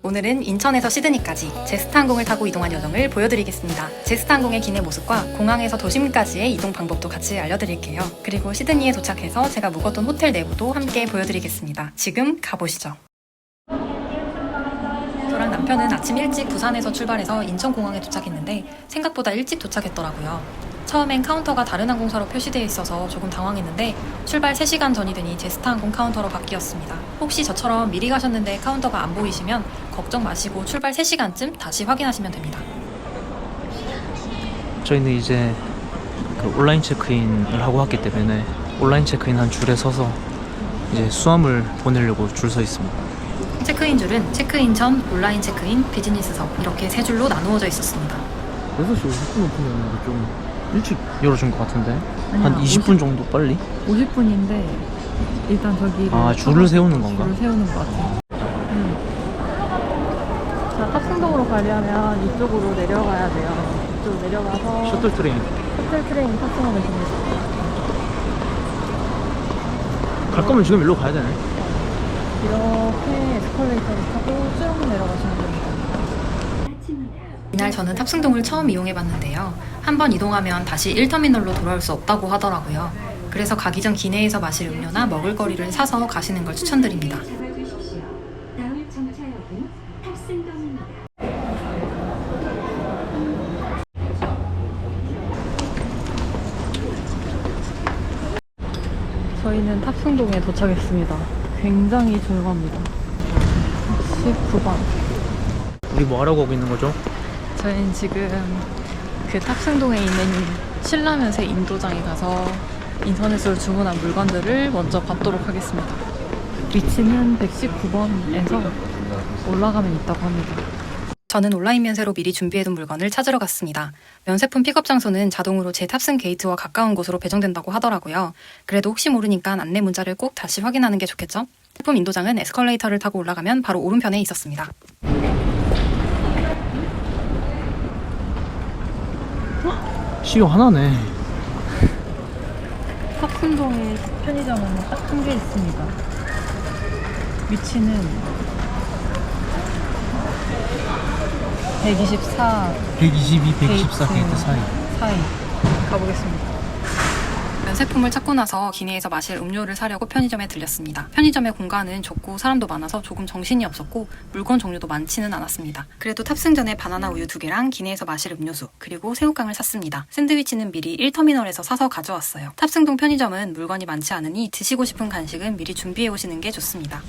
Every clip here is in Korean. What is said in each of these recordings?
오늘은 인천에서 시드니까지 제스타항공을 타고 이동한 여정을 보여드리겠습니다. 제스타항공의 기내 모습과 공항에서 도심까지의 이동 방법도 같이 알려드릴게요. 그리고 시드니에 도착해서 제가 묵었던 호텔 내부도 함께 보여드리겠습니다. 지금 가보시죠. 저랑 남편은 아침 일찍 부산에서 출발해서 인천공항에 도착했는데 생각보다 일찍 도착했더라고요. 처음엔 카운터가 다른 항공사로 표시되어 있어서 조금 당황했는데 출발 3시간 전이 되니 제스타항공 카운터로 바뀌었습니다. 혹시 저처럼 미리 가셨는데 카운터가 안 보이시면 걱정 마시고 출발 3시간쯤 다시 확인하시면 됩니다. 저희는 이제 온라인 체크인을 하고 왔기 때문에 온라인 체크인한 줄에 서서 이제 수험을 보내려고 줄 서 있습니다. 체크인 줄은 체크인 전, 온라인 체크인, 비즈니스석 이렇게 3줄로 나누어져 있었습니다. 6시 50분 오픈했는데 좀 일찍 열어준 것 같은데? 아니야, 한 20분 정도 빨리? 50분인데 일단 저기 줄을 세우는 건가? 줄을 세우는 것 같아. 자, 탑승동으로 가려면 이쪽으로 내려가야 돼요. 이쪽으로 내려가서 셔틀 트레인 트레인 탑승하면 됩니다. 갈 거면 지금 일로 가야 되네. 이렇게 에스컬레이터를 타고 쭉 내려가시면 됩니다. 이날 저는 탑승동을 처음 이용해봤는데요. 한번 이동하면 다시 1터미널로 돌아올 수 없다고 하더라고요. 그래서 가기 전 기내에서 마실 음료나 먹을거리를 사서 가시는 걸 추천드립니다. 다음 정차역은 탑승동입니다. 저희는 탑승동에 도착했습니다. 굉장히 조용합니다. 19번. 우리 뭐 하러 가고 있는 거죠? 저희는 지금 그 탑승동에 있는 신라면세 인도장에 가서 인터넷으로 주문한 물건들을 먼저 받도록 하겠습니다. 위치는 119번에서 올라가면 있다고 합니다. 저는 온라인 면세로 미리 준비해둔 물건을 찾으러 갔습니다. 면세품 픽업 장소는 자동으로 제 탑승 게이트와 가까운 곳으로 배정된다고 하더라고요. 그래도 혹시 모르니까 안내 문자를 꼭 다시 확인하는 게 좋겠죠? 제품 인도장은 에스컬레이터를 타고 올라가면 바로 오른편에 있었습니다. CU 하나네. 탑승동에 편의점은 딱 한 개 있습니다. 위치는 124 122, 114 게이트 사이. 가보겠습니다. 면세품을 찾고 나서 기내에서 마실 음료를 사려고 편의점에 들렸습니다. 편의점의 공간은 좁고 사람도 많아서 조금 정신이 없었고 물건 종류도 많지는 않았습니다. 그래도 탑승 전에 바나나 우유 2개랑 기내에서 마실 음료수 그리고 새우깡을 샀습니다. 샌드위치는 미리 1터미널에서 사서 가져왔어요. 탑승동 편의점은 물건이 많지 않으니 드시고 싶은 간식은 미리 준비해 오시는 게 좋습니다.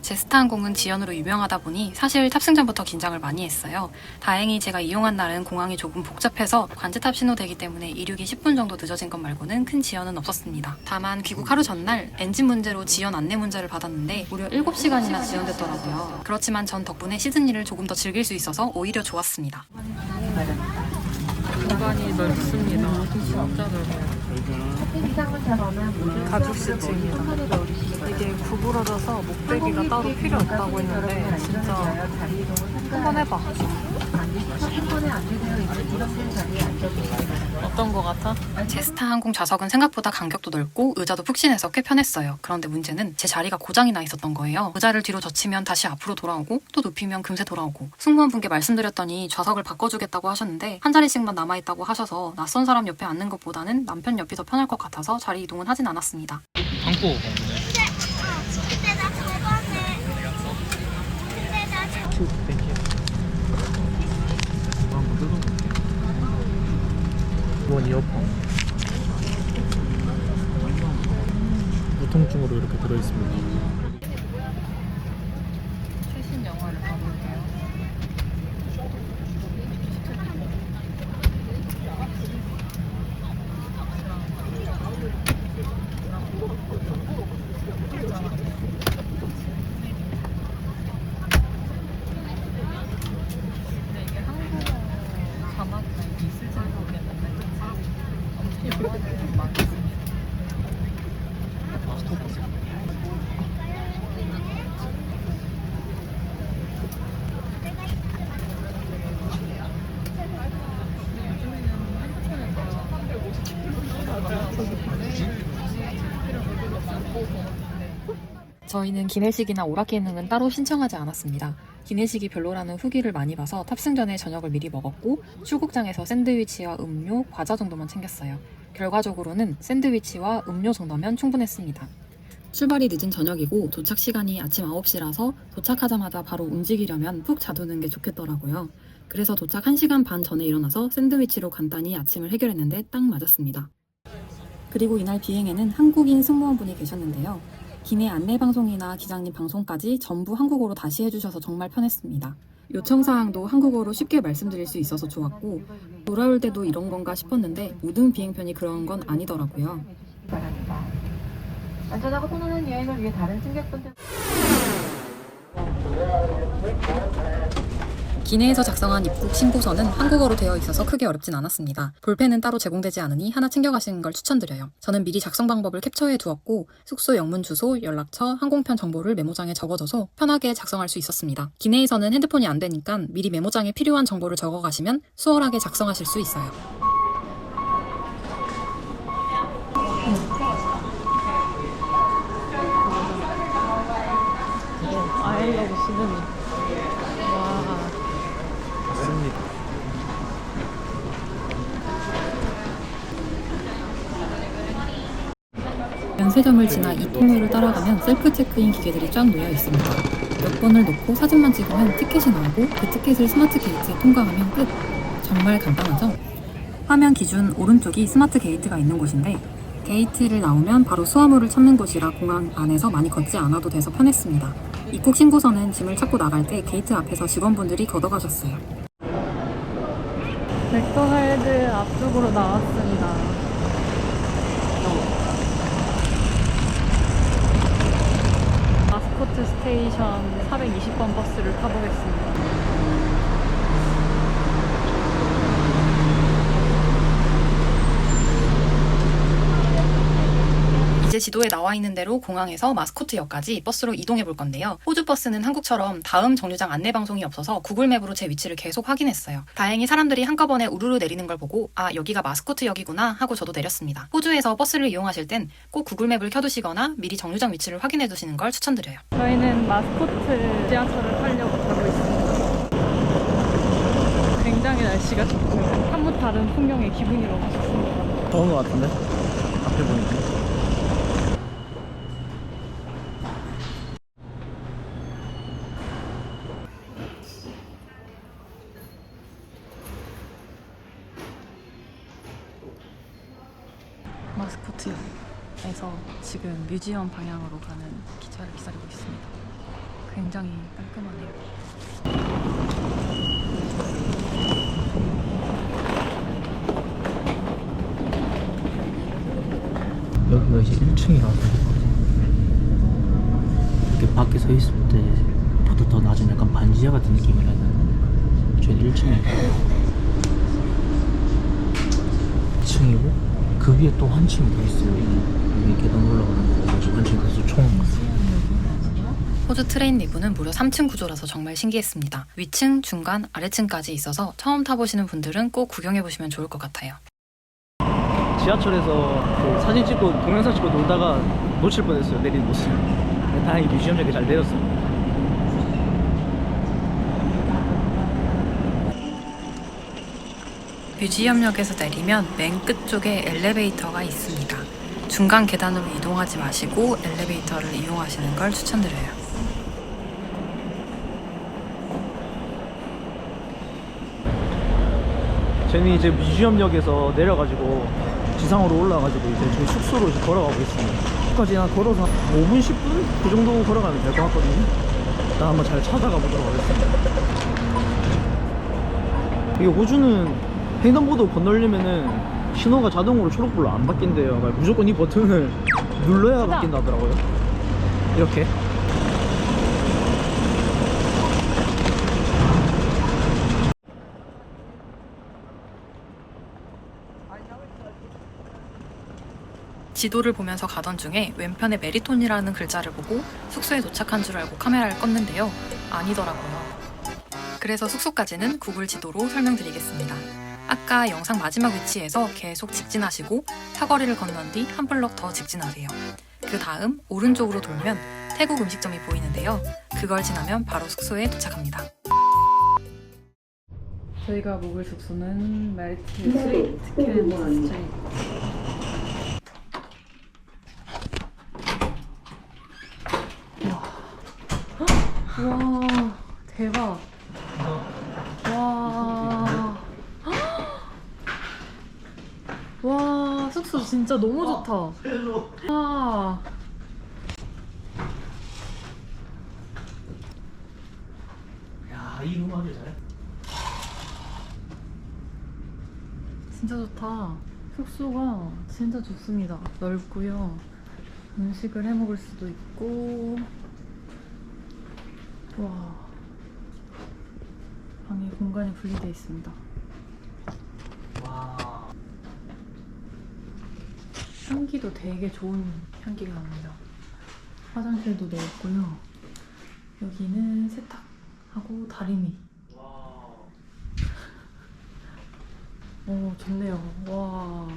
제스타항공은 지연으로 유명하다 보니 사실 탑승 전부터 긴장을 많이 했어요. 다행히 제가 이용한 날은 공항이 조금 복잡해서 관제탑 신호되기 때문에 이륙이 10분 정도 늦어진 것 말고는 큰 지연은 없었습니다. 다만 귀국 하루 전날 엔진 문제로 지연 안내 문자를 받았는데 무려 7시간이나 지연됐더라고요. 그렇지만 전 덕분에 시드니를 조금 더 즐길 수 있어서 오히려 좋았습니다. 공간이 넓습니다. 진짜 넓어요. 가죽 시트입니다. 이게 구부러져서 목베개가 따로 필요 없다고 했는데 진짜 한번 해봐. 어떤 거 같아? 제스타항공 좌석은 생각보다 간격도 넓고 의자도 푹신해서 꽤 편했어요. 그런데 문제는 제 자리가 고장이 나 있었던 거예요. 의자를 뒤로 젖히면 다시 앞으로 돌아오고 또 눕히면 금세 돌아오고 승무원분께 말씀드렸더니 좌석을 바꿔주겠다고 하셨는데 한 자리씩만 남아있다고 하셔서 낯선 사람 옆에 앉는 것보다는 남편 옆이 더 편할 것 같아서 자리 이동은 하진 않았습니다. 방구. 근데 나 저번에 원 이어폰. 무통증으로 이렇게 들어있습니다. 최신 영화를 봐볼게요. 근데 이게 한국어 자막이 있을지 모르겠는데 아무튼 영화는 많습니다. 저희는 기내식이나 오락기능은 따로 신청하지 않았습니다. 기내식이 별로라는 후기를 많이 봐서 탑승 전에 저녁을 미리 먹었고 출국장에서 샌드위치와 음료, 과자 정도만 챙겼어요. 결과적으로는 샌드위치와 음료 정도면 충분했습니다. 출발이 늦은 저녁이고 도착 시간이 아침 9시라서 도착하자마자 바로 움직이려면 푹 자두는 게 좋겠더라고요. 그래서 도착 1시간 반 전에 일어나서 샌드위치로 간단히 아침을 해결했는데 딱 맞았습니다. 그리고 이날 비행에는 한국인 승무원분이 계셨는데요. 기내 안내방송이나 기장님 방송까지 전부 한국어로 다시 해주셔서 정말 편했습니다. 요청사항도 한국어로 쉽게 말씀드릴 수 있어서 좋았고 돌아올 때도 이런 건가 싶었는데 모든 비행편이 그런 건 아니더라고요. 안전하고 편안한 여행을 위해 다른 승객분들 기내에서 작성한 입국 신고서는 한국어로 되어 있어서 크게 어렵진 않았습니다. 볼펜은 따로 제공되지 않으니 하나 챙겨가시는 걸 추천드려요. 저는 미리 작성 방법을 캡처해 두었고 숙소 영문 주소, 연락처, 항공편 정보를 메모장에 적어둬서 편하게 작성할 수 있었습니다. 기내에서는 핸드폰이 안 되니까 미리 메모장에 필요한 정보를 적어가시면 수월하게 작성하실 수 있어요. 아이러브 시드니. 와. 맞습니다. 면세점을 지나 이 통로를 따라가면 셀프 체크인 기계들이 쫙 놓여 있습니다. 몇 번을 놓고 사진만 찍으면 티켓이 나오고 그 티켓을 스마트 게이트에 통과하면 끝! 정말 간단하죠? 화면 기준 오른쪽이 스마트 게이트가 있는 곳인데 게이트를 나오면 바로 수화물을 찾는 곳이라 공항 안에서 많이 걷지 않아도 돼서 편했습니다. 입국 신고서는 짐을 찾고 나갈 때 게이트 앞에서 직원분들이 걷어가셨어요. 맥도날드 앞쪽으로 나왔습니다. 마스코트 스테이션 420번 버스를 타보겠습니다. 이제 지도에 나와 있는 대로 공항에서 마스코트역까지 버스로 이동해 볼 건데요. 호주 버스는 한국처럼 다음 정류장 안내 방송이 없어서 구글맵으로 제 위치를 계속 확인했어요. 다행히 사람들이 한꺼번에 우르르 내리는 걸 보고 아 여기가 마스코트역이구나 하고 저도 내렸습니다. 호주에서 버스를 이용하실 땐 꼭 구글맵을 켜두시거나 미리 정류장 위치를 확인해 두시는 걸 추천드려요. 저희는 마스코트 지하철을 타려고 가고 있습니다. 굉장히 날씨가 좋고요. 한무 다른 풍경의 기분이라고 좋습니다. 더운 것 같은데? 앞에 보니까. 마스코트역에서 지금 뮤지엄 방향으로 가는 기차를 기다리고 있습니다. 굉장히 깔끔하네요. 여기가 이제 1층이라서 이렇게 밖에 서 있을 때보다 더 낮은 약간 반지하 같은 느낌이라는 저희 1층이에요. 2층이고 그 위에 또 한 층이 더 있어요. 여기 계단 올라가는 거 가지고 한 층 가서 총 호주 트레인 내부는 무려 3층 구조라서 정말 신기했습니다. 위층, 중간, 아래층까지 있어서 처음 타보시는 분들은 꼭 구경해보시면 좋을 것 같아요. 지하철에서 그 사진 찍고 동영상 찍고 놀다가 놓칠 뻔했어요. 내리는 모습. 다행히 뮤지엄역에 잘 내렸어요. 뮤지엄역에서 내리면 맨 끝쪽에 엘리베이터가 있습니다. 중간 계단으로 이동하지 마시고 엘리베이터를 이용하시는 걸 추천드려요. 저희는 이제 뮤지엄역에서 내려가지고 지상으로 올라가지고 이제 저희 숙소로 이제 걸어가고 있습니다. 여기까지 한 걸어서 5분, 10분? 그 정도 걸어가면 될 것 같거든요. 일단 한번 잘 찾아가 보도록 하겠습니다. 이게 호주는 횡단보도 건너려면은 신호가 자동으로 초록불로 안 바뀐대요. 그러니까 무조건 이 버튼을 눌러야 바뀐다더라고요. 이렇게. 지도를 보면서 가던 중에 왼편에 메리톤이라는 글자를 보고 숙소에 도착한 줄 알고 카메라를 껐는데요. 아니더라고요. 그래서 숙소까지는 구글 지도로 설명드리겠습니다. 아까 영상 마지막 위치에서 계속 직진하시고 사거리를 건넌 뒤 한 블럭 더 직진하세요. 그 다음 오른쪽으로 돌면 태국 음식점이 보이는데요. 그걸 지나면 바로 숙소에 도착합니다. 저희가 묵을 숙소는 메리트 스위트 캔 스트리트. 와 대박. 와 숙소 진짜 너무 좋다. 와 야, 이 음악이 잘해. 진짜 좋다. 숙소가 진짜 좋습니다. 넓고요. 음식을 해 먹을 수도 있고. 와 방에 공간이 분리되어 있습니다. 와. 향기도 되게 좋은 향기가 납니다. 화장실도 넓고요. 여기는 세탁하고 다리미. 와. 오 좋네요. 와.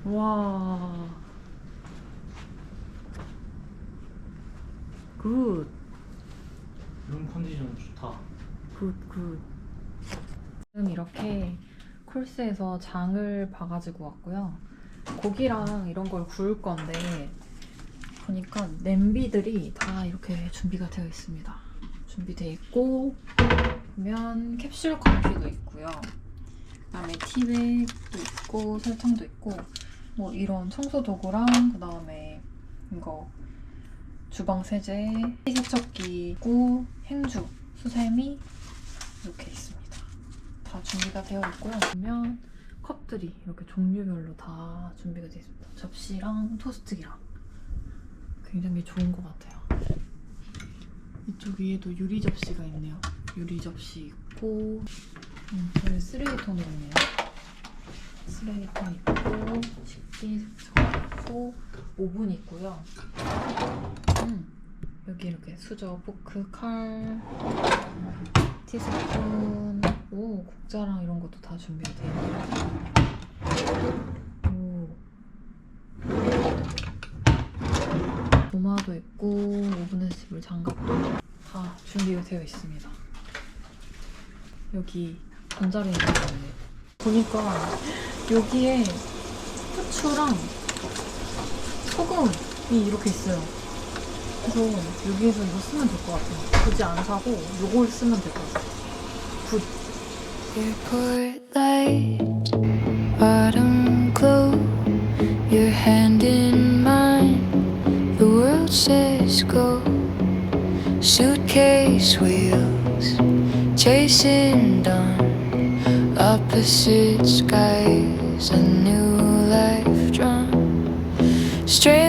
와. 굿. 룸 컨디션 좋다. 굿. 지금 이렇게 콜스에서 장을 봐가지고 왔고요. 고기랑 이런 걸 구울 건데 보니까 냄비들이 다 이렇게 준비가 되어 있습니다. 준비되어 있고 보면 캡슐 커피도 있고요. 그다음에 티백도 있고 설탕도 있고 뭐 이런 청소 도구랑 그다음에 이거 주방 세제, 세척기 있고 행주, 수세미 이렇게 있습니다. 다 준비가 되어 있고요. 보면 컵들이 이렇게 종류별로 다 준비가 되어 있습니다. 접시랑 토스트기랑 굉장히 좋은 것 같아요. 이쪽 위에도 유리 접시가 있네요. 유리 접시 있고 여기 쓰레기통도 있네요. 쓰레기통 있고 식기세척기 있고 오븐 있고요. 여기 이렇게 수저, 포크, 칼, 티스푼, 오 국자랑 이런 것도 다 준비가 되어 있네요. 오 도마도 있고 오븐에 씹을 장갑도 다 준비가 되어 있습니다. 여기 전자레인지 있네요. 보니까 여기에 후추랑 소금이 이렇게 있어요. 그래서 여기에서 이거 쓰면 될 것 같아요. 굳이 안 사고 이걸 쓰면 될 것 같아요. 굿. Airport light, autumn glow, your hand in mine, the world says go. Suitcase wheels, chasing dawn, opposite skies, a new life drawn straight